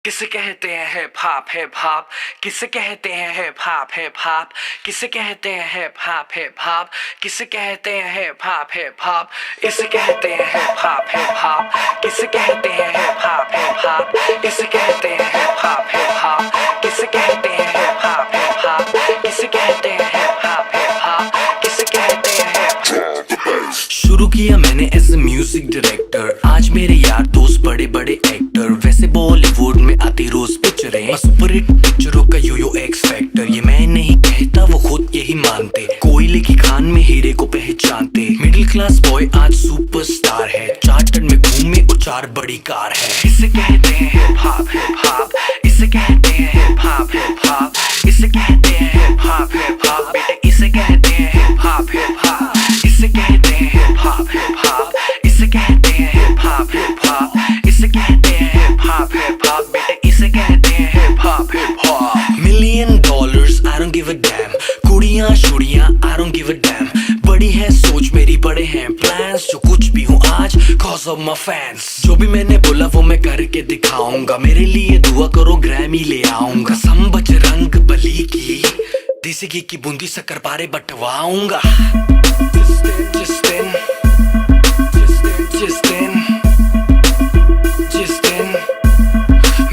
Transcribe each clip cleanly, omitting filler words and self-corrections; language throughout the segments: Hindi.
किसे कहते हैं हिप हॉप हिप हॉप, किसे कहते हैं हिप हॉप हिप हॉप, किसे कहते हैं हिप हॉप हिप हॉप, किसे कहते हैं हिप हॉप हिप हॉप, इसे कहते हैं हिप हॉप हिप हॉप, किसे कहते हैं हिप हॉप हिप हॉप, इसे कहते हैं हिप हॉप हिप हॉप, किसे कहते हैं हिप हॉप हिप हॉप, किसे कहते हैं हिप हॉप हिप हॉप, किसे कहते हैं हिप। शुरू किया मैंने एज ए म्यूजिक डायरेक्टर, आज मेरे यार दोस्त बड़े बड़े एक्टर, वैसे बॉलीवुड में आती रोज पिक्चरें, सुपर हिट पिक्चरों का यो एक्स फैक्टर, ये मैं नहीं कहता वो खुद यही मानते, कोयले की खान में हीरे को पहचानते, मिडिल क्लास बॉय आज सुपरस्टार है, चार्टर्ड में घूमे और 4 बड़ी कार है, इसे कहते हैं हिप हॉप, इसे कहते हैं हिप हॉप, इसे कहते हैं हिप हॉप, बेटे इसे कहते हैं हिप हॉप, इसे कहते हैं हिप हॉप, इसे कहते हैं हिप हॉप, इसे कहते हैं हिप हॉप, बेटे इसे कहते हैं hip hop. $1 million I don't give a damn, कुड़ियां शुड़ियां I don't give a damn, बड़ी है सोच मेरी बड़े हैं प्लान्स, जो कुछ भी हूँ आज cause of my fans, जो भी मैंने बोला वो मैं करके दिखाऊंगा, मेरे लिए दुआ करो ग्रैमी ले आऊंगा, सम बजरंग बली की देसी घी की बूंदी शक्कर पारे बंटवाऊंगा, जिस दिन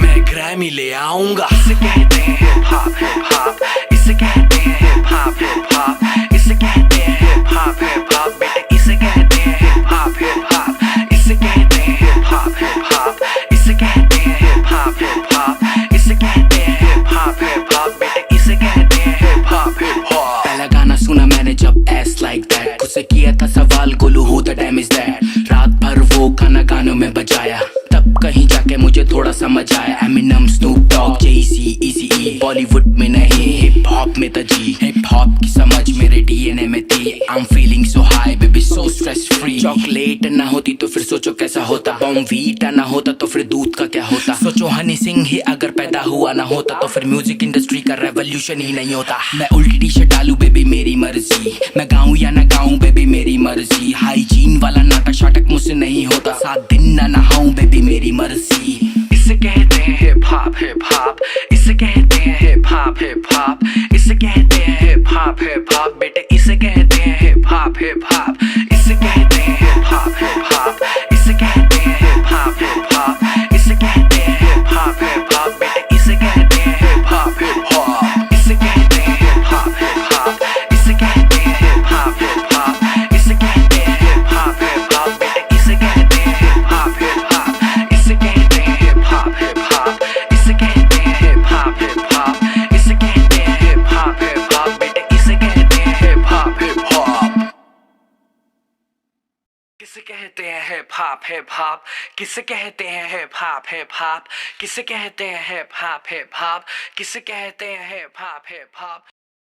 मैं ग्रैमी ले आऊंगा। इसे कहते हैं हिप हॉप, इसे कहते हैं हिप हॉप, इसे कहते हैं हिप हॉप, बेटे इसे कहते हैं हिप हॉप, इसे कहते हैं हिप हॉप, इसे कहते हैं हिप हॉप, इसे कहते हैं हिप हॉप, बेटे इसे कहते हैं हिप हॉप। पहला गाना सुना मैंने जब एस लाइक दैट, खुद से किया था सवाल Golu who the dam is that, रात भर वो खाना गानों में बजाया, तब कहीं जाके मुझे थोड़ा समझ आया, एमिनम स्नूप डॉग जेसी इजी, बॉलीवुड में नहीं हिप हॉप में था जी, हिप हॉप की समझ मेरे डीएनए में थी, I am feeling so high baby so stress free, chocolate ना होती तो फिर सोचो कैसा होता, बॉर्नवीटा ना होता तो फिर दूध का क्या होता, सोचो हनी सिंह ही अगर पैदा हुआ ना होता तो फिर म्यूजिक इंडस्ट्री का रेवोल्यूशन ही नहीं होता, मैं उल्टी टी शर्ट डालू बेबी मेरी मर्जी, मैं गाऊं या ना गाऊं बेबी मेरी मर्जी, हाइजीन वाला नाटक शाटक मुझसे नहीं होता, 7 दिन ना नहाऊं बेबी मेरी मर्जी। इसे कहते हैं हिप हॉप, इसे कहते हैं हिप हॉप, इसे कहते हैं हिप हॉप, बेटे इसे कहते हैं हिप हॉप, इसे कहते हैं हिप हॉप, इसे कहते हैं हिप हॉप, इसे कहते हैं हिप हॉप, बेटे इसे कहते हैं हिप हॉप, इसे कहते हैं हिप हॉप, इसे कहते हैं हिप हॉप, इसे कहते हैं हिप हॉप, बेटे इसे कहते हैं हिप हॉप, इसे कहते हैं हिप हॉप, इसे कहते हैं हिप हॉप, इसे कहते हैं हिप हॉप, बेटे इसे कहते हैं हिप हॉप। किसे कहते हैं हिप हॉप, किसे कहते हैं हिप हॉप, किसे कहते हैं हिप हॉप, किसे कहते हैं हिप हॉप।